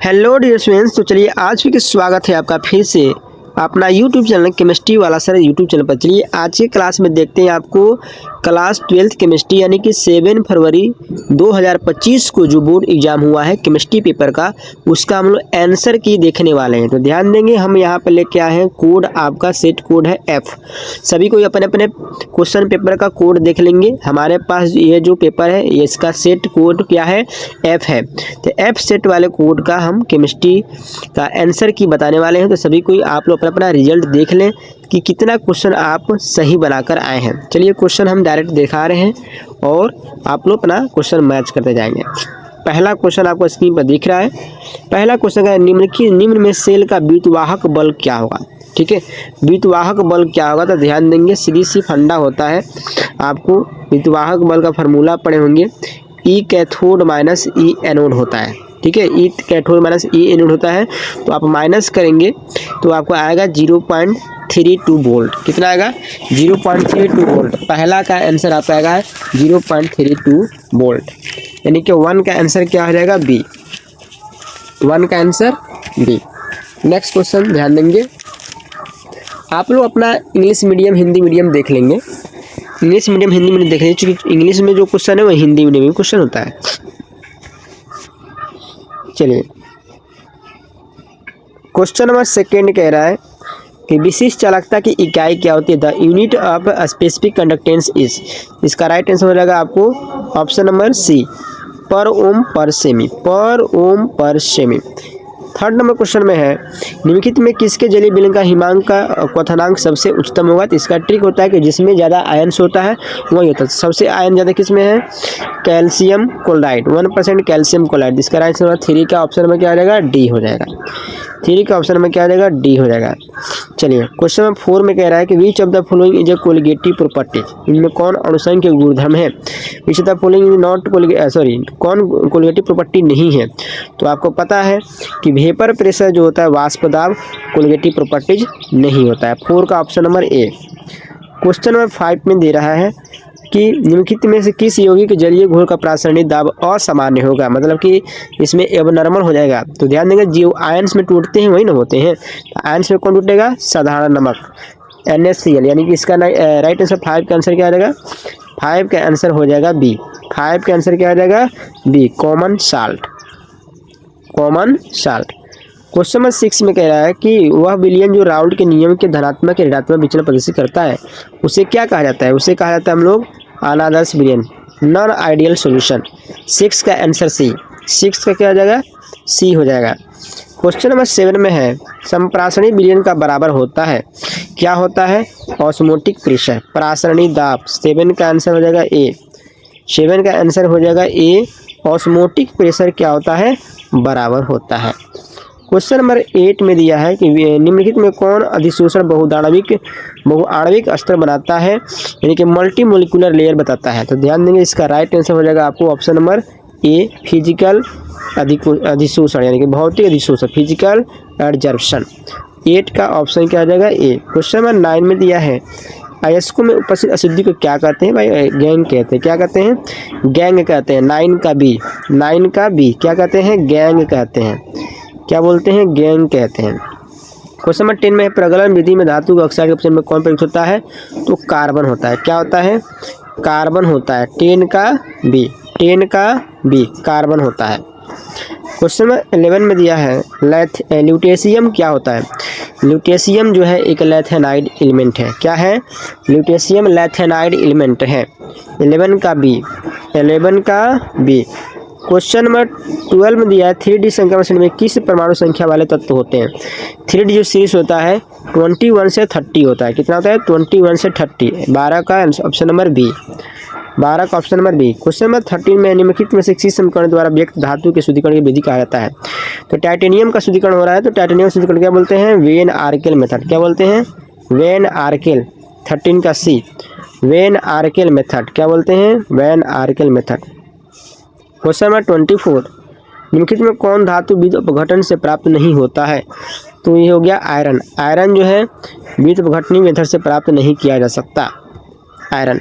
Hello dear students, तो चलिए आज फिर स्वागत है आपका फिर से अपना यूट्यूब चैनल केमिस्ट्री वाला सर यूट्यूब चैनल पर। चलिए आज के क्लास में देखते हैं आपको क्लास 12th केमिस्ट्री यानी कि 7 फरवरी 2025 को जो बोर्ड एग्जाम हुआ है केमिस्ट्री पेपर का, उसका हम लोग आंसर की देखने वाले हैं। तो ध्यान देंगे, हम यहाँ पर लेके आए हैं कोड, आपका सेट कोड है F। सभी को अपने अपने क्वेश्चन पेपर का कोड देख लेंगे। हमारे पास ये जो पेपर है ये इसका सेट कोड क्या है, F है। तो F सेट वाले कोड का हम केमिस्ट्री का आंसर की बताने वाले हैं। तो सभी कोई आप लोग अपना रिजल्ट देख लें कि कितना क्वेश्चन आप सही बनाकर आए हैं। चलिए क्वेश्चन हम डायरेक्ट दिखा रहे हैं और आप लोग अपना क्वेश्चन मैच करते जाएंगे। पहला क्वेश्चन आपको स्क्रीन पर दिख रहा है। पहला क्वेश्चन है निम्न में सेल का विद्युतवाहक बल क्या होगा। ठीक है, विद्युतवाहक बल क्या होगा, तो ध्यान देंगे सीधी सी फंडा होता है। आपको विद्युतवाहक बल का फार्मूला पढ़े होंगे, ई कैथोड माइनस ई एनोड होता है। ठीक है, ई कैथोड माइनस ई एनोड होता है। तो आप माइनस करेंगे तो आपको आएगा 0.32 वोल्ट। कितना आएगा, 0.32 वोल्ट। पहला का आंसर आपका आएगा 0.32 वोल्ट, यानी कि 1 का आंसर क्या हो जाएगा, बी। 1 का आंसर बी। नेक्स्ट क्वेश्चन ध्यान देंगे, आप लोग अपना इंग्लिश मीडियम हिंदी मीडियम देख लेंगे। इंग्लिश मीडियम हिंदी मीडियम देख लेंगे, क्योंकि इंग्लिश में जो क्वेश्चन है वो हिंदी मीडियम में क्वेश्चन होता है। चलिए क्वेश्चन नंबर 2 कह रहा है कि विशिष्ट चालकता की इकाई क्या होती है, the unit of specific conductance is. इसका राइट आंसर हो जाएगा आपको ऑप्शन नंबर सी, पर ओम पर सेमी। पर ओम पर सेमी। 3rd नंबर क्वेश्चन में है, निम्नलिखित में किसके जलीय विलयन का हिमांक का क्वथनांक सबसे उच्चतम होगा। तो इसका ट्रिक होता है कि जिसमें ज़्यादा आयंस होता है वही होता है। सबसे आयन ज़्यादा किस में है, कैल्शियम क्लोराइड, 1% कैल्शियम क्लोराइड। इसका राइट आंसर 3 का ऑप्शन में क्या आ जाएगा, डी हो जाएगा। 3 का ऑप्शन में क्या आ जाएगा, डी हो जाएगा। चलिए क्वेश्चन नंबर 4 में कह रहा है कि which of the following is a colligative properties. इनमें कौन अनुसंख्य गुणधर्म है। Which of the following is not कौन कोलिगेटिव प्रॉपर्टी नहीं है। तो आपको पता है कि वेपर प्रेशर जो होता है, वाष्प दाब, कोलिगेटिव प्रॉपर्टीज नहीं होता है। 4 का ऑप्शन नंबर ए। क्वेश्चन नंबर 5 में दे रहा है कि निम्नलिखित में से किस यौगिक जलीय घोल का प्रासरणिक दाब असामान्य होगा, मतलब कि इसमें एबनॉर्मल हो जाएगा। तो ध्यान देंगे, जो आयंस में टूटते हैं वही ना होते हैं। तो आयंस में कौन टूटेगा, साधारण नमक, NaCl, यानी कि इसका राइट आंसर 5 का आंसर क्या आ जाएगा, 5 का आंसर हो जाएगा बी। 5 का आंसर क्या आ जाएगा, B, common salt. Common salt. Question number 6 में कह रहा है कि वह विलयन जो राउल्ट के नियम के धनात्मक या ऋणात्मक विचलन प्रदर्शित करता है उसे क्या कहा जाता है। उसे कहा जाता है हम लोग अनादर्श विलयन, नॉन आइडियल सॉल्यूशन। 6 का आंसर सी। 6 का क्या हो जाएगा, सी हो जाएगा। क्वेश्चन नंबर 7 में है, संप्रासरणीय विलयन का बराबर होता है, क्या होता है, ऑस्मोटिक प्रेशर, प्रासरणीय दाब। 7 का आंसर हो जाएगा ए। 7 का आंसर हो जाएगा ए, ऑस्मोटिक प्रेशर क्या होता है, बराबर होता है। क्वेश्चन नंबर 8 में दिया है कि निम्नलिखित में कौन अधिशोषण बहुआणविक अस्त्र बनाता है, यानी कि मल्टी मोलिकुलर लेयर बताता है। तो ध्यान देंगे, इसका राइट आंसर हो जाएगा आपको ऑप्शन नंबर ए, फिजिकल अधिशोषण, यानी कि भौतिक अधिशोषण, फिजिकल एडजर्प्शन। 8 का ऑप्शन क्या आ जाएगा, ए। क्वेश्चन नंबर 9 में दिया है, अयस्कों में उपस्थित अशुद्धि को क्या कहते हैं, भाई गैंग कहते हैं। क्या कहते हैं, गैंग कहते हैं। 9 का बी। 9 का बी क्या कहते हैं, गैंग कहते हैं। क्या बोलते हैं, गैंग कहते हैं। क्वेश्चन नंबर 10 में, प्रगलन विधि में धातु के ऑक्साइड के ऑप्शन में कौन प्रयुक्त होता है, तो कार्बन होता है। क्या होता है, कार्बन होता है। 10 का बी। 10 का बी, कार्बन होता है। क्वेश्चन नंबर 11 में दिया है, ल्यूटेशियम क्या होता है। ल्यूटेशियम जो है एक लैथेनाइड एलिमेंट है। क्या है, ल्यूटेशियम लैथेनाइड एलिमेंट है। 11 का बी। 11 का बी। क्वेश्चन नंबर 12 में दिया है, 3D संख्या श्रेणी में किस परमाणु संख्या वाले तत्व होते हैं। 3D जो सीरीज होता है 21 से 30 होता है। कितना होता है, 21 से 30। 12 का ऑप्शन नंबर बी। 12 का option number B. Question number 13 में, निम्नलिखित में से किस समीकरण द्वारा व्यक्त धातु के शुद्धिकरण की विधि कहा जाता है। तो टाइटेनियम का शुद्धिकरण हो रहा है, तो टाइटेनियम शुद्धिकरण क्या बोलते हैं, वेन आर्केल मेथड। क्या बोलते हैं, वेन आर्केल। 13 का सी, वेन आर्केल मेथड। क्या बोलते हैं, वेन आर्केल मेथड। क्वेश्चन नंबर 24, निम्नलिखित में कौन धातु विद्युत अपघटन से प्राप्त नहीं होता है। तो ये हो गया आयरन। आयरन जो है विद्युत अपघटनी मेथड से प्राप्त नहीं किया जा सकता, आयरन।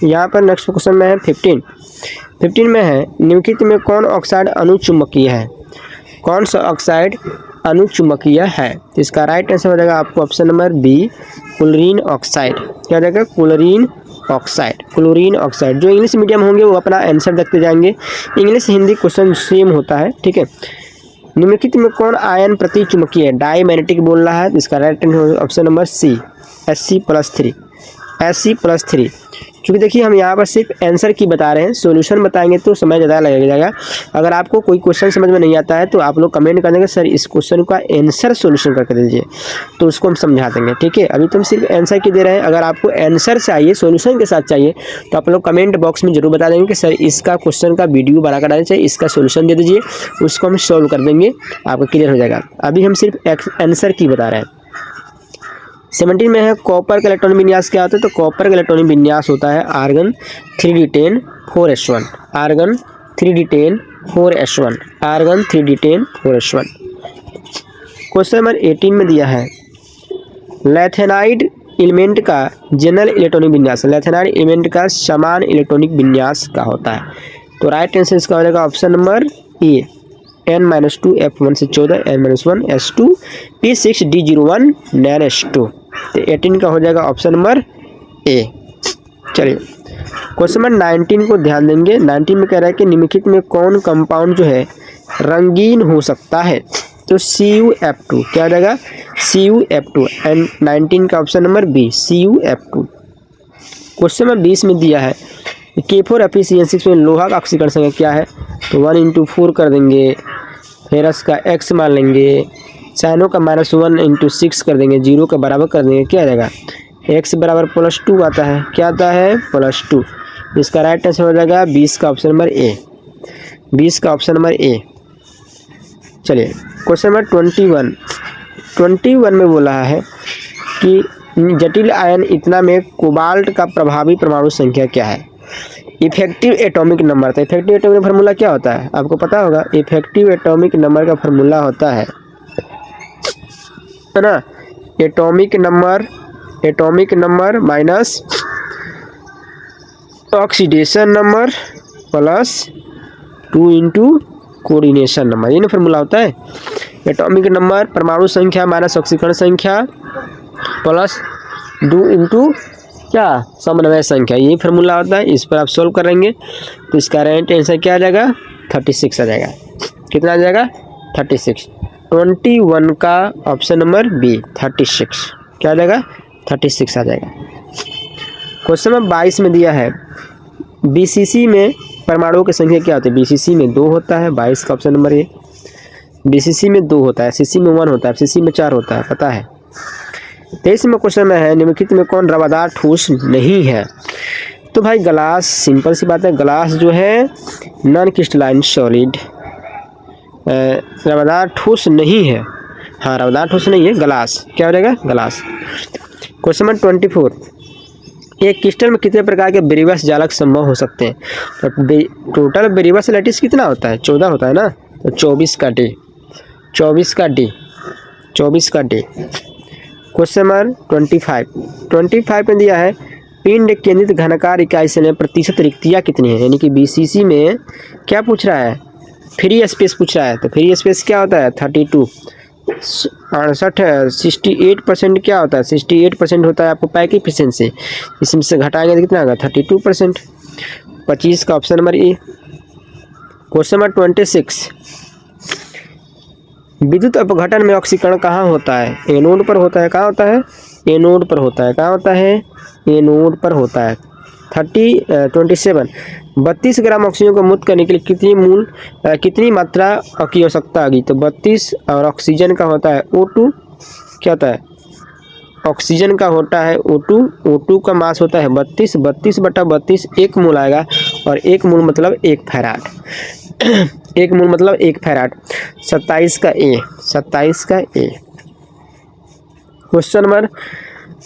यहाँ पर नेक्स्ट क्वेश्चन में है 15 में है, निम्नलिखित में कौन ऑक्साइड अनुचुंबकीय है। कौन सा ऑक्साइड अनुचुंबकीय है? तो इसका राइट आंसर हो जाएगा आपको option number B, chlorine oxide. क्या हो जाएगा? Chlorine oxide, chlorine oxide. जो इंग्लिश मीडियम होंगे वो अपना आंसर देखते जाएंगे, इंग्लिश हिंदी क्वेश्चन सेम होता है, ठीक है। निम्नलिखित में कौन आयन प्रति चुंबकीय है? डाईमैग्नेटिक बोल रहा है, इसका right answer option number C, Sc+3, Sc+3। क्योंकि देखिए हम यहाँ पर सिर्फ आंसर की बता रहे हैं, सॉल्यूशन बताएंगे तो समय ज़्यादा लग जाएगा। अगर आपको कोई क्वेश्चन समझ में नहीं आता है तो आप लोग कमेंट कर देंगे सर इस क्वेश्चन का आंसर सॉल्यूशन करके दीजिए, तो उसको हम समझा देंगे, ठीक है। अभी तो हम सिर्फ आंसर की दे रहे हैं, अगर आपको आंसर चाहिए सॉल्यूशन के साथ चाहिए तो आप लोग कमेंट बॉक्स में जरूर बता देंगे कि सर इसका क्वेश्चन का वीडियो बना कर डालना चाहिए, इसका सॉल्यूशन दे दीजिए, उसको हम सॉल्व कर देंगे, आपको क्लियर हो जाएगा। अभी हम सिर्फ आंसर की बता रहे हैं। 17 में है कॉपर का इलेक्ट्रॉनिक विन्यास क्या होता है? तो कॉपर का इलेक्ट्रॉनिक विन्यास होता है argon 3d10 4s1, argon 3d10 4s1, argon 3d10 4s1। Question number 18 में दिया है लैथेनाइड एलिमेंट का जनरल इलेक्ट्रॉनिक विन्यास, लैथेनाइड एलिमेंट का समान इलेक्ट्रॉनिक विन्यास का होता है। तो राइट आंसर इसका हो जाएगा ऑप्शन नंबर ए, n-2 F1 से 14 n-1 S2 P6 D01 NaN_2। तो 18 का हो जाएगा ऑप्शन नंबर ए। चलिए क्वेश्चन नंबर 19 को ध्यान देंगे। 19 में कह रहा है कि निम्नलिखित में कौन कंपाउंड जो है रंगीन हो सकता है? तो CuF2। क्या हो जाएगा? CuF2। एंड 19 का option number B, CuF2। Question number 20 में दिया है K4Fe6 में लोहा का ऑक्सीकरण संख्या क्या है? तो 1/4 कर देंगे, फेरस का x मान लेंगे, साइनो का -1 × 6 कर देंगे, 0 के बराबर कर देंगे। क्या आ जाएगा? x बराबर +2 आता है। क्या आता है? +2। इसका राइट आंसर हो जाएगा 20 का ऑप्शन नंबर ए, 20 का ऑप्शन नंबर ए। चलिए क्वेश्चन नंबर 21 में बोला है कि जटिल आयन इतना में कोबाल्ट का प्रभावी परमाणु संख्या क्या है? Effective atomic number. तो इफेक्टिव एटॉमिक फार्मूला क्या होता है? आपको पता होगा। इफेक्टिव एटॉमिक नंबर का फार्मूला होता है ना, atomic number minus oxidation number plus 2 × coordination number, ये ना फार्मूला होता है। एटॉमिक नंबर परमाणु संख्या माइनस ऑक्सीकरण संख्या प्लस 2 × क्या? समन्वय संख्या, ये फार्मूला होता है। इस पर आप सोल्व करेंगे तो इसका राइट आंसर क्या आ जाएगा? 36 आ जाएगा। कितना आ जाएगा? 36। 21 का ऑप्शन नंबर बी, 36। क्या आ जाएगा? 36 आ जाएगा। क्वेश्चन नंबर 22 में दिया है BCC में परमाणुओं की संख्या क्या होती है? BCC में 2 होता है, 22 का ऑप्शन नंबर ए। BCC में 2 होता है, CC में 1 होता है, FCC में 4 होता है, पता है। 23 में क्वेश्चन में है निम्नलिखित में कौन रवादार ठोस नहीं है? तो भाई ग्लास, सिंपल सी बात है, ग्लास जो है नॉन क्रिस्टलाइन सॉलिड, रवादार ठोस नहीं है। हाँ, रवादार ठोस नहीं है ग्लास। क्या हो जाएगा? ग्लास। क्वेश्चन नंबर 24, एक क्रिस्टल में कितने प्रकार के बेरियस जालक संभव हो सकते हैं? तो टोटल बेरियस लैटिस कितना होता है? 14 होता है ना, तो 24 का डी, 24 का डी, 24 का डी। क्वेश्चन नंबर 25 में दिया है पिंड केंद्रित घनाकार इकाई से प्रतिशत रिक्तियाँ कितनी है? यानी कि BCC में क्या पूछ रहा है? फ्री स्पेस पूछ रहा है। तो फ्री स्पेस क्या होता है? 32, 68% क्या होता है? 68% होता है आपको पैक एफिशिएंसी, इसमें से घटाएंगे तो कितना होगा? 32%। 25 का ऑप्शन नंबर ए। क्वेश्चन नंबर 26, विद्युत अपघटन में ऑक्सीकरण कहाँ होता है? एनोड पर होता है। कहाँ होता है? एनोड पर होता है। कहाँ होता है? एनोड पर होता है। 27, 32 ग्राम ऑक्सीजन को मुक्त करने के लिए कितनी मात्रा की आवश्यकता होगी? तो 32, और ऑक्सीजन का होता है O2। क्या होता है? ऑक्सीजन का होता है O2, O2 का मास होता है 32, 32/32 1 मोल आएगा, और 1 मोल मतलब 1 फैराड। 1 मोल मतलब 1 फैराड। 27 का ए, 27 का ए। क्वेश्चन नंबर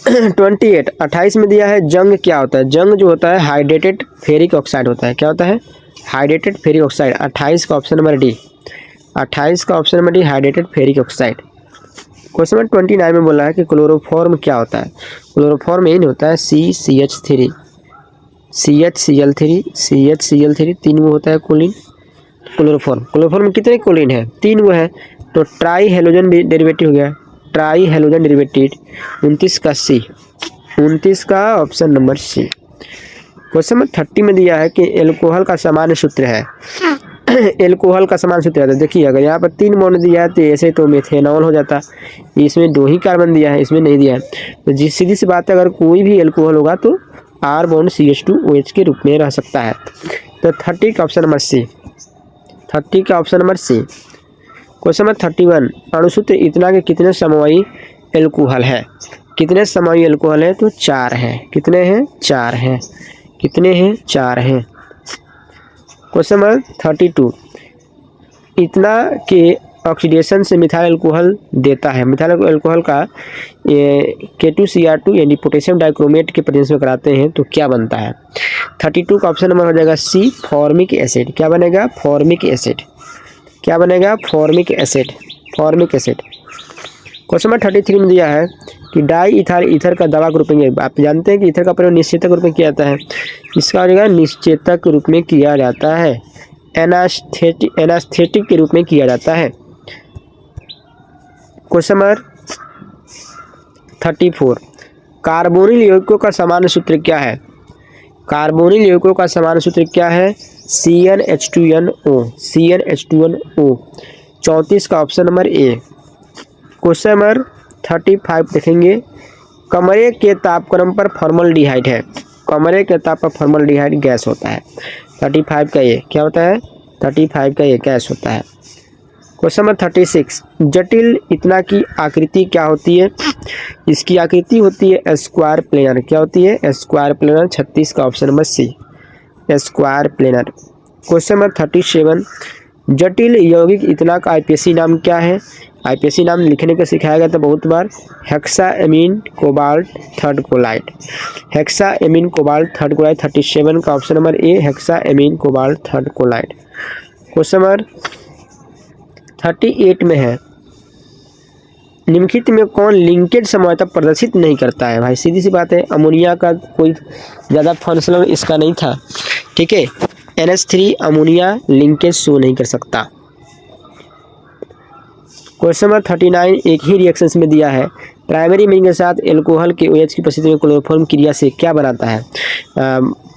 28 में दिया है जंग क्या होता है? जंग जो होता है हाइड्रेटेड फेरिक ऑक्साइड होता है। क्या होता है? Hydrated ferric oxide. 28 का ऑप्शन नंबर डी, 28 का option number D, hydrated ferric oxide. Question number 29 में बोला है कि क्लोरोफॉर्म क्या होता है? क्लोरोफॉर्म यही होता है CCH3, CHCl3, 3 वो होता है कोलिन। क्लोरोफॉर्म। क्लोरोफॉर्म में कितने क्लोरीन है? 3 वो है, तो ट्राई हेलोजन डेरिवेटिव हो गया, ट्राई हेलोजन डेरिवेटिव 29 का सी, 29 का option number C. Question number 30 में दिया है कि एल्कोहल का सामान्य सूत्र है। एल्कोहल का सामान्य सूत्र है, तो देखिए अगर यहाँ पर 3 बॉन्ड दिया है तो ऐसे तो मेथेनॉल हो जाता, इसमें 2 ही कार्बन दिया है, इसमें नहीं दिया है, तो जिस सीधी सी बात है अगर कोई भी एल्कोहल होगा तो R बॉन्ड CH2OH के रूप में रह सकता है। तो 30 का ऑप्शन नंबर सी, 30 का option number C. Question number 31, अणुसूत्र इतना के कितने समवायी एल्कोहल है? कितने समवायी एल्कोहल है? तो 4 हैं। कितने हैं? 4 हैं। कितने हैं? 4 हैं। क्वेश्चन नंबर 32, इतना के ऑक्सीडेशन से मिथाइल अल्कोहल देता है। मिथाइल अल्कोहल का K2Cr2 यानी पोटेशियम डाइक्रोमेट के प्रेजेंस में कराते हैं तो क्या बनता है? 32 का ऑप्शन नंबर हो जाएगा सी, फॉर्मिक एसिड। क्या बनेगा? Formic acid. क्या बनेगा? Formic acid, formic acid. Question number 33 में दिया है कि डाई इथाइल ईथर का दवा के रूप में, आप जानते हैं कि ईथर का प्रयोग निश्चेतक के रूप में किया जाता है, इसका हो जाएगा निश्चेतक के रूप में किया जाता है, एनास्थेटिक के रूप में किया जाता है। क्वेश्चन नंबर 34, कार्बोनिल यौगिकों का सामान्य सूत्र क्या है? कार्बोनिल यौगिकों का सामान्य सूत्र क्या है? CnH2nO, CnH2nO। 34 का ऑप्शन नंबर ए। क्वेश्चन नंबर 35 देखेंगे, कमरे के तापक्रम पर फॉर्मल्डिहाइड है। कमरे के ताप पर फॉर्मल्डिहाइड गैस होता है। 35 का ये क्या होता है? 35 का ये गैस होता है। क्वेश्चन नंबर 36, जटिल इतना की आकृति क्या होती है? इसकी आकृति होती है स्क्वायर प्लेनर। क्या होती है? Square planar. 36 का option number C, square planar. Question number 37, जटिल यौगिक इतना का IPSC नाम क्या है? IPSC नाम लिखने का सिखाया गया था बहुत बार, hexaammine cobalt third chloride, hexaammine cobalt third chloride. 37 का option number A, hexaammine cobalt third chloride. Question number 38 में है, निम्नलिखित में कौन लिंकेज समझौता प्रदर्शित नहीं करता है? भाई सीधी सी बात है, अमोनिया का कोई ज़्यादा फंक्शनल इसका नहीं था, ठीक है। NH3 अमोनिया लिंकेज शो नहीं कर सकता। क्वेश्चन नंबर 39 एक ही रिएक्शंस में दिया है, प्राइमरी मीनिंग के साथ एल्कोहल के OH की उपस्थिति में क्लोरोफॉर्म क्रिया से क्या बनाता है?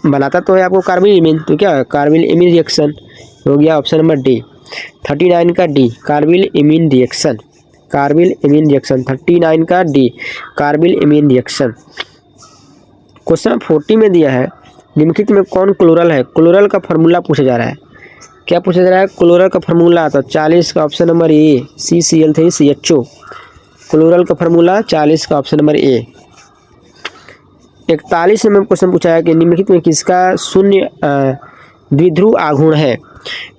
बनाता तो है आपको कार्बिल इमीन, तो क्या कार्बिल इमीन रिएक्शन हो गया ऑप्शन नंबर डी। 39 का D, carbyl imine reaction, carbyl imine reaction. 39 का D, carbyl imine reaction. Question 40 में दिया है, निम्नलिखित में कौन क्लोरल है? क्लोरल का फार्मूला पूछा जा रहा है। क्या पूछा जा रहा है? क्लोरल का फार्मूला। तो 40 का ऑप्शन नंबर ए, CCl3CHO। क्लोरल का फार्मूला 40 का ऑप्शन नंबर ए। 41 में क्वेश्चन पूछा है कि निम्नलिखित में किसका शून्य द्विध्रुव आघूर्ण है?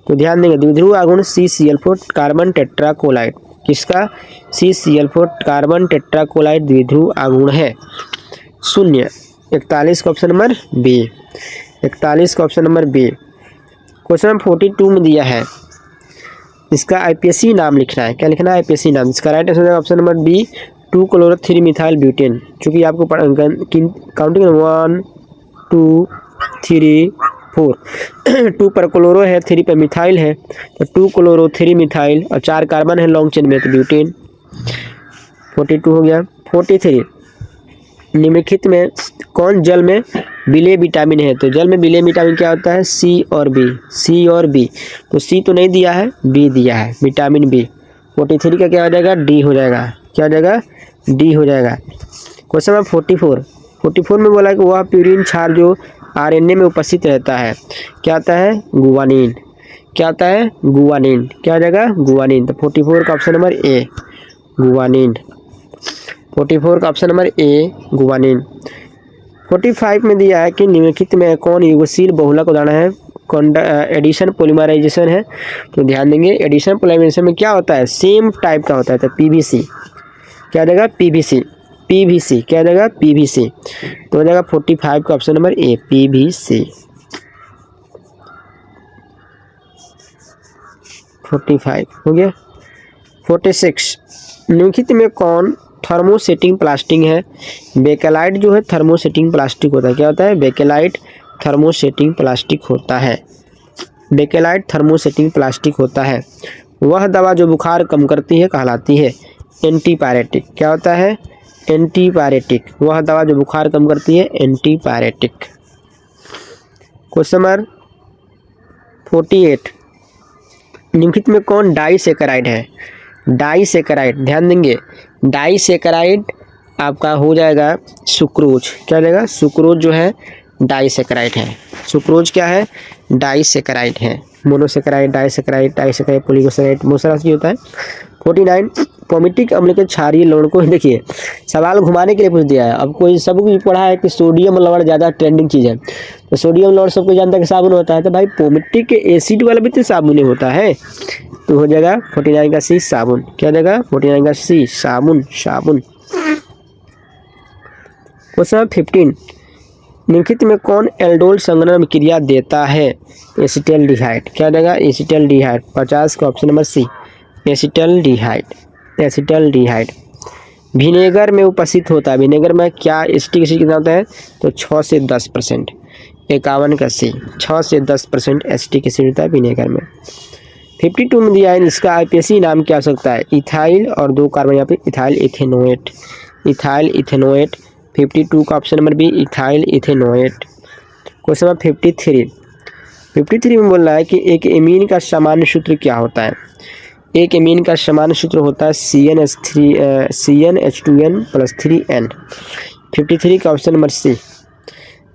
तो ध्यान देंगे, द्विध्रुव आघूर्ण CCl4 कार्बन टेट्राकोलाइड। किसका? CCl4 कार्बन टेट्राकोलाइड द्विध्रुव आघूर्ण है, शून्य। 41 का ऑप्शन नंबर बी, 41 का option number B. Question number 42 में दिया है, इसका IPSC नाम लिखना है। क्या लिखना है? IPSC नाम। इसका राइट आंसर है ऑप्शन नंबर बी, 2-क्लोरो-3 मिथाइल ब्यूटेन। चूँकि आपको काउंटिंग 1 2 3 4 2 पर क्लोरो है, 3 पर मिथाइल है, तो 2-क्लोरो-3 मिथाइल और 4 कार्बन है लॉन्ग चेन में, तो ब्यूटेन। 42 हो गया। 43, निम्नलिखित में कौन जल में विलेय विटामिन है? तो जल में विलेय विटामिन क्या होता है? सी और बी, सी और बी। तो सी तो नहीं दिया है, बी दिया है, विटामिन बी। 43 का क्या हो जाएगा? डी हो जाएगा। क्या हो जाएगा? डी हो जाएगा। क्वेश्चन नंबर 44 में बोला है कि वह प्यूरिन क्षार जो RNA में उपस्थित रहता है क्या आता है? गुआनिन। क्या आता है? गुआनिन। क्या हो जाएगा? गुआनिन। तो 44 का ऑप्शन नंबर ए, गुआनिन। 44 का ऑप्शन नंबर ए, गुआनिन। 45 में दिया है कि निम्नलिखित में कौन युगशील बहुलक उदाहरण है? एडिशन पोलीमराइजेशन है। तो ध्यान देंगे, एडिशन पोलीमराइजेशन में क्या होता है? सेम टाइप का होता है, तो PVC। क्या हो जाएगा? PVC, PVC। क्या हो जाएगा? PVC। तो हो जाएगा 45 का ऑप्शन नंबर ए, PVC। 45 हो गया। 46, निम्नलिखित में कौन थर्मोसेटिंग प्लास्टिक है? बेकेलाइट जो है थर्मोसेटिंग प्लास्टिक होता है। क्या होता है? बेकेलाइट थर्मोसेटिंग प्लास्टिक होता है। बेकेलाइट थर्मोसेटिंग प्लास्टिक होता है। वह दवा जो बुखार कम करती है कहलाती है एंटीपायरेटिक। क्या होता है? एंटीपायरेटिक। वह दवा जो बुखार कम करती है एंटीपायरेटिक। क्वेश्चन नंबर 48, निम्नलिखित में कौन डाइसेकेराइड है? डाइसेकेराइड, ध्यान देंगे, डाइसेकेराइड आपका हो जाएगा सुक्रोज। क्या हो जाएगा? सुक्रोज जो है डाइसेकेराइड है। सुक्रोज क्या है? डाइसेकेराइड है। मोनोसेकेराइड, डाइसेकेराइड, डाइसेकेराइड, पॉलीगोसेकेराइड, बहुत सारा चीज होता है। 49, पोमिटिक अम्ल के क्षारीय लवण को, देखिए सवाल घुमाने के लिए पूछ दिया है। अब कोई सब कुछ पढ़ा है कि सोडियम लवण ज़्यादा ट्रेंडिंग चीज़ है, तो सोडियम लवण सबको जानता है कि साबुन होता है, तो भाई पोमिटिक एसिड वाला भी तो साबुन ही होता है, तो हो जाएगा 49 का सी साबुन। क्या हो जाएगा? 49 का सी साबुन, साबुन। क्वेश्चन 15, निम्नलिखित में कौन एल्डोल संघनन क्रिया देता है? एसिटल्डिहाइड। क्या देगा? एसिटल्डिहाइड। 50 का option number C acetaldehyde, acetaldehyde. Vinegar में उपस्थित होता है। विनेगर में क्या एसिटिक एसिड कितना होता है? तो 6 से 10%। 51 का सी 6 से 10% एसिटिक एसिड होता है विनेगर में। 52 में दिया है, इसका आईपीएसी नाम क्या हो सकता है? इथाइल और 2 कार्बन यहाँ पे इथाइल इथेनोएट, इथाइल इथेनोएट। 52 का option number B ethyl ethanoate. Question number 53 में बोल रहा है कि एक एमीन का सामान्य सूत्र क्या होता है? एक एमीन का सामान्य सूत्र होता है CnH2n + 3n। 53 का ऑप्शन नंबर सी,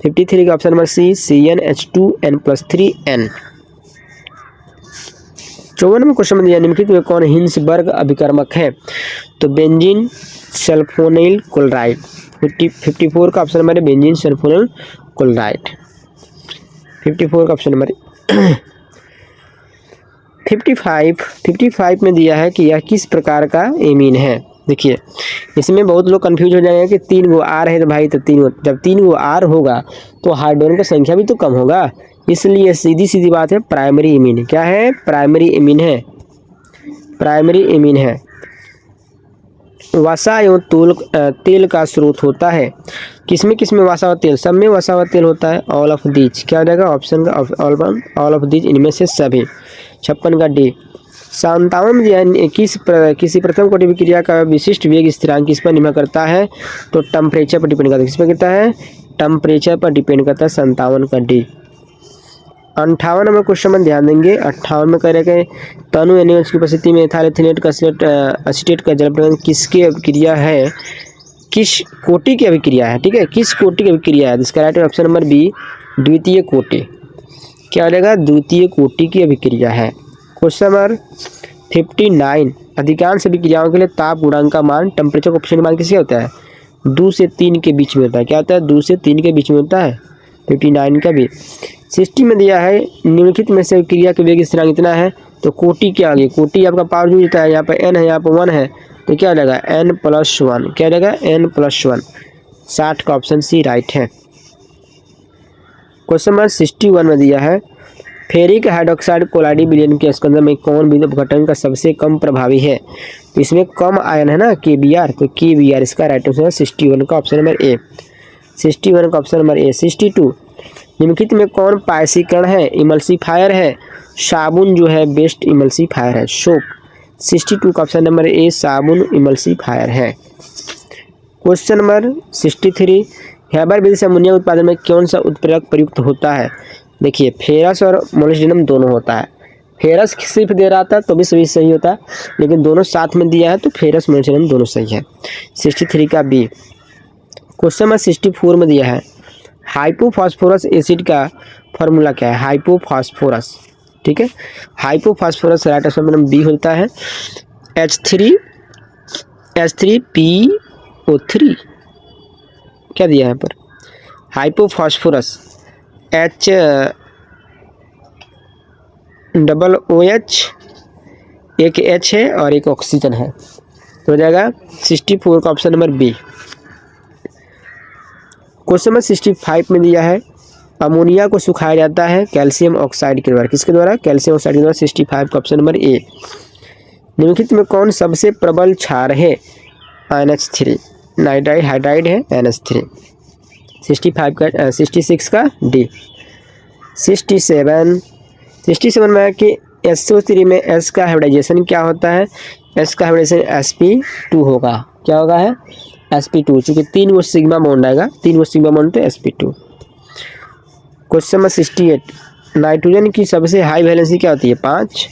53 का ऑप्शन नंबर सी CnH2n + 3n। 54 में क्वेश्चन दिया, निम्नलिखित में कौन हिंसबर्ग अभिकर्मक है? तो बेंजीन सल्फोनिल क्लोराइड। 54 का ऑप्शन नंबर है बेंजीन सल्फोनिल क्लोराइड। 54 का ऑप्शन नंबर 55 में दिया है कि यह किस प्रकार का एमीन है? देखिए इसमें बहुत लोग कंफ्यूज हो जाएंगे कि 3 गो आर है तो भाई, तो 3 गो, जब 3 गो आर होगा तो हाइड्रोजन की संख्या भी तो कम होगा, इसलिए सीधी सीधी बात है प्राइमरी एमीन। क्या है? प्राइमरी एमीन है, प्राइमरी एमीन है। वसा एवं तेल का स्रोत होता है। किसमें किसमें वसा व तेल? सब में वसा व तेल होता है। All of these. क्या हो जाएगा? ऑप्शन का ऑल ऑफ दीज, इनमें से सभी। 56 का डी। 57 में किसी प्रथम कोटि विक्रिया का विशिष्ट वेग स्थिरांक किस पर निर्भर करता है? तो टेम्परेचर पर डिपेंड करता है। किस पर करता है? टेम्परेचर पर डिपेंड करता है। 57 का डी। 58 में क्वेश्चन में ध्यान देंगे। 58 में कह रहे हैं तनु एनिमल्स की उपस्थिति में इथाइल एथिलेट का एसीटेट का जल प्रदान किसकी अभिक्रिया है? किस कोटि की अभिक्रिया है? ठीक है, किस कोटि की अभिक्रिया है? इसका राइट ऑप्शन नंबर बी द्वितीय कोटि। क्या हो जाएगा? द्वितीय कोटि की अभिक्रिया है। क्वेश्चन नंबर 59, अधिकांश अभिक्रियाओं के लिए ताप गुणांक का मान, टेम्परेचर कोएफिशिएंट मान किसका होता है? 2 से 3 के बीच में होता है। क्या होता है? 2 से 3 के बीच में होता है। 59 का भी। 60 में दिया है, निम्नलिखित में से क्रिया के वेग स्थिरांक इतना है, तो कोटि क्या आ गई? कोटि आपका पावर जो होता है, यहाँ पर n है, यहाँ पर 1 है, तो क्या हो जाएगा? n+1। क्या हो जाएगा? n+1। 60 का ऑप्शन सी राइट है। क्वेश्चन नंबर 61 में दिया है, फेरिक हाइड्रोक्साइड कोलाडी विलयन के स्कंदन में कौन विद्युत अपघटन का सबसे कम प्रभावी है? तो इसमें कम आयन है ना, KBr, तो KBr इसका राइट आंसर है 61 का ऑप्शन नंबर ए। 61 का ऑप्शन नंबर ए। 62, निम्नलिखित में कौन पायसीकरण है? इमल्सीफायर है। साबुन जो है बेस्ट इमल्सीफायर है, सोप। 62 का ऑप्शन नंबर ए साबुन इमल्सीफायर है। क्वेश्चन नंबर 63, हैबर विधि से अमोनिया उत्पादन में कौन सा उत्प्रेरक प्रयुक्त होता है? देखिए फेरस और मोलिब्डेनम दोनों होता है। फेरस सिर्फ दे रहा था तो भी सही होता है, लेकिन दोनों साथ में दिया है तो फेरस मोलिब्डेनम दोनों सही है। 63 का बी। क्वेश्चन नंबर 64 में दिया है, हाइपोफॉस्फोरस एसिड का फॉर्मूला क्या है? हाइपोफॉस्फोरस, ठीक है, hypophosphorous right answer number B होता है H3PO3। क्या दिया है यहाँ पर? हाइपोफॉस्फोरस HOOH, एक H है और एक ऑक्सीजन है, तो हो जाएगा 64 का option number B. Question number 65 में दिया है, अमोनिया को सुखाया जाता है कैल्शियम ऑक्साइड के द्वारा। किसके द्वारा? कैल्शियम ऑक्साइड के द्वारा। 65 का ऑप्शन नंबर ए। निम्नलिखित में कौन सबसे प्रबल क्षार है? NH3, नाइट्राइड हाइड्राइड है NH3। 66 का डी। 67, 67 में है कि SO3 में S का हाइब्रिडाइजेशन क्या होता है, S का हाइब्रिडाइजेशन sp2 होगा, क्या होगा है sp2, चूँकि 3 वो सिग्मा बॉन्ड आएगा, 3 वो सिग्मा बॉन्ड तो sp2। क्वेश्चन नंबर 68, नाइट्रोजन की सबसे हाई वैलेंसी क्या होती है 5,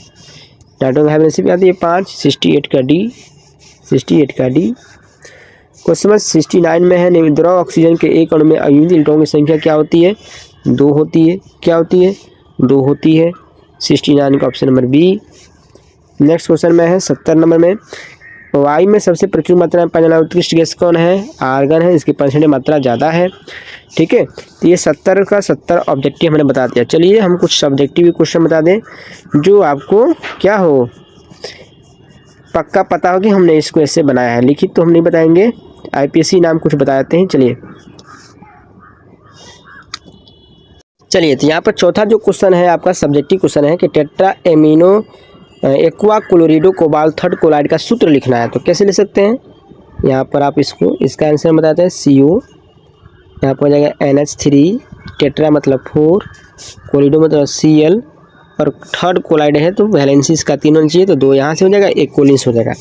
नाइट्रोजन की हाई वैलेंसी क्या होती है 5, 68 का D। क्वेश्चन नंबर 69 में है द्रव ऑक्सीजन के एक अणु में अयुग्मित इलेक्ट्रॉन की संख्या क्या होती है 2 होती है, क्या होती है 2 होती है, 69 का option number B. Next question में है 70 नंबर में, वायु में सबसे प्रचुर मात्रा में पाने वाला उत्कृष्ट गैस कौन है, आर्गन है, इसकी परसेंटेज मात्रा ज़्यादा है। ठीक है, तो ये 70 का 70 ऑब्जेक्टिव हमने बता दिया। चलिए हम कुछ सब्जेक्टिव क्वेश्चन बता दें जो आपको क्या हो पक्का पता हो कि हमने इसको ऐसे बनाया है, लिखित तो हम नहीं बताएंगे, IPSC नाम कुछ बताते हैं। चलिए तो यहाँ पर चौथा जो क्वेश्चन है आपका सब्जेक्टिव क्वेश्चन है कि tetra amino aqua chlorido cobalt third chloride का सूत्र लिखना है, तो कैसे लिख सकते हैं। यहाँ पर आप इसका आंसर बताते हैं CO, यहाँ पर हो जाएगा NH3, टेट्रा मतलब 4, क्लोरिडो मतलब Cl, और थर्ड क्लोराइड है तो वैलेंसी इसका 3 होना चाहिए, तो 2 यहाँ से हो जाएगा, 1 कोलिन्स हो जाएगा।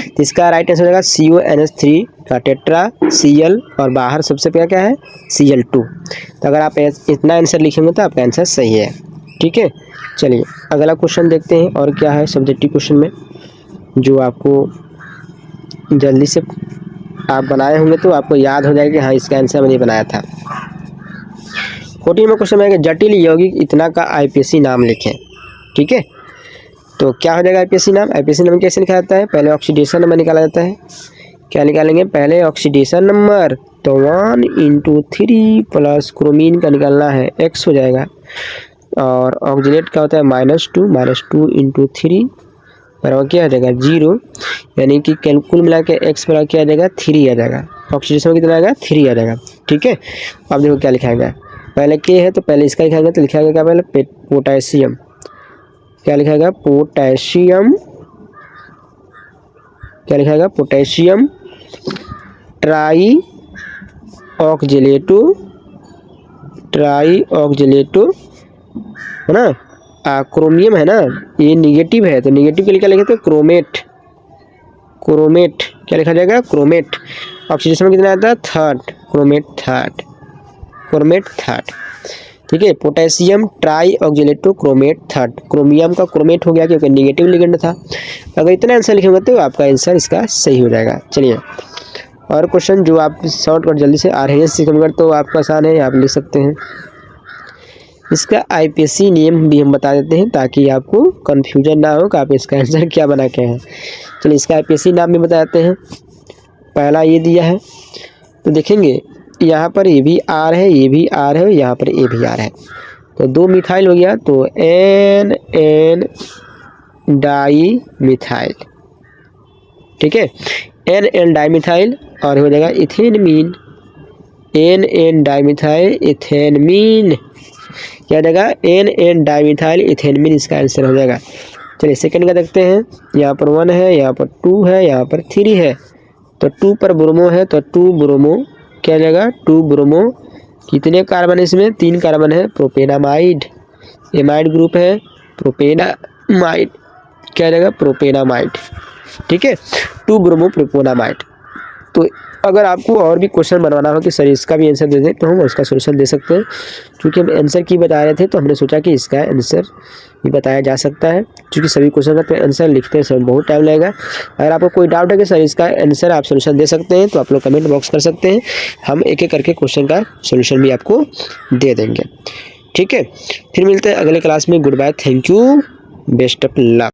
तो इसका राइट आंसर हो जाएगा CONH3 का टेट्रा Cl और बाहर सबसे पहले क्या है Cl2। तो अगर आप इतना आंसर लिखेंगे तो आपका आंसर सही है। ठीक है, चलिए अगला क्वेश्चन देखते हैं और क्या है सब्जेक्टिव क्वेश्चन में जो आपको जल्दी से आप बनाए होंगे तो आपको याद हो जाएगा कि हाँ इसका आंसर मैंने बनाया था। 14 में क्वेश्चन है कि जटिल यौगिक इतना का IPSC नाम लिखें। ठीक है, तो क्या हो जाएगा IPSC नाम, IPSC नाम कैसे लिखा जाता है, पहले ऑक्सीडेशन नंबर निकाला जाता है। क्या निकालेंगे, पहले ऑक्सीडेशन नंबर, तो 1 × 3 प्लस क्रोमीन का निकालना है X हो जाएगा, और ऑक्सीडेट का होता है -2 × 3 बराबर क्या आ जाएगा 0, यानी कि कैलकुल मिला के X बराबर क्या आ जाएगा 3 आ जाएगा, ऑक्सीडेशन कितना आएगा 3 आ जाएगा। ठीक है, अब देखो क्या लिखाएगा, पहले K है तो पहले इसका लिखाएंगे, तो लिखाएगा क्या पहले पोटेशियम, क्या लिखाएगा पोटेशियम, क्या लिखाएगा पोटेशियम ट्राई ऑक्जेलेटो है ना, क्रोमियम है ना, ये निगेटिव है तो निगेटिव के लिए क्या लिखते हैं क्रोमेट, क्या लिखा जाएगा क्रोमेट, ऑक्सीडेशन में कितना आता है 3rd, क्रोमेट थर्ड। ठीक है, potassium try oxalato chromate third, chromium का क्रोमेट हो गया क्योंकि निगेटिव लिगेंड था। अगर इतना आंसर लिखेंगे तो आपका आंसर इसका सही हो जाएगा। चलिए और क्वेश्चन जो आप शॉर्टकट जल्दी से आर्हेनियस से कम कर तो आपका आसान है, आप लिख सकते हैं। इसका IPSC नियम भी हम बता देते हैं ताकि आपको कन्फ्यूजन ना हो कि आप इसका आंसर क्या बना के हैं। चलिए इसका IPSC नाम भी बता देते हैं। पहला ये दिया है तो देखेंगे यहाँ पर ये भी R है, ये भी R है, यहाँ पर ये भी R है, तो 2 मिथाइल हो गया, तो NN डाई मिथाइल। ठीक है, NN डाई मिथाइल और हो जाएगा इथेनमीन, NN डाई मिथाइल इथेनमीन, क्या हो जाएगा NN डाई मिथाइल इथेनमीन, इसका आंसर हो जाएगा। चलिए सेकंड का देखते हैं, यहाँ पर 1 है, यहाँ पर 2 है, यहाँ पर 3 है, तो 2 पर ब्रोमो है तो 2 ब्रोमो, क्या हो जाएगा 2 ब्रोमो, कितने कार्बन है इसमें 3 कार्बन है, प्रोपेनामाइड, एमाइड ग्रुप है, प्रोपेनामाइड, क्या हो जाएगा प्रोपेनामाइड। ठीक है, 2 ब्रोमो प्रोपेनामाइड। तो अगर आपको और भी क्वेश्चन बनवाना हो कि सर इसका भी आंसर दे दें तो हम उसका सोल्यूशन दे सकते हैं, क्योंकि हम आंसर की बता रहे थे तो हमने सोचा कि इसका आंसर भी बताया जा सकता है, क्योंकि सभी क्वेश्चन का आंसर लिखते हैं सर बहुत टाइम लगेगा। अगर आपको कोई डाउट है कि सर इसका आंसर आप सोल्यूशन दे सकते हैं तो आप लोग कमेंट बॉक्स कर सकते हैं, हम एक एक करके क्वेश्चन का सोल्यूशन भी आपको दे देंगे। ठीक है, फिर मिलते हैं अगले क्लास में। Good bye, thank you, best of luck.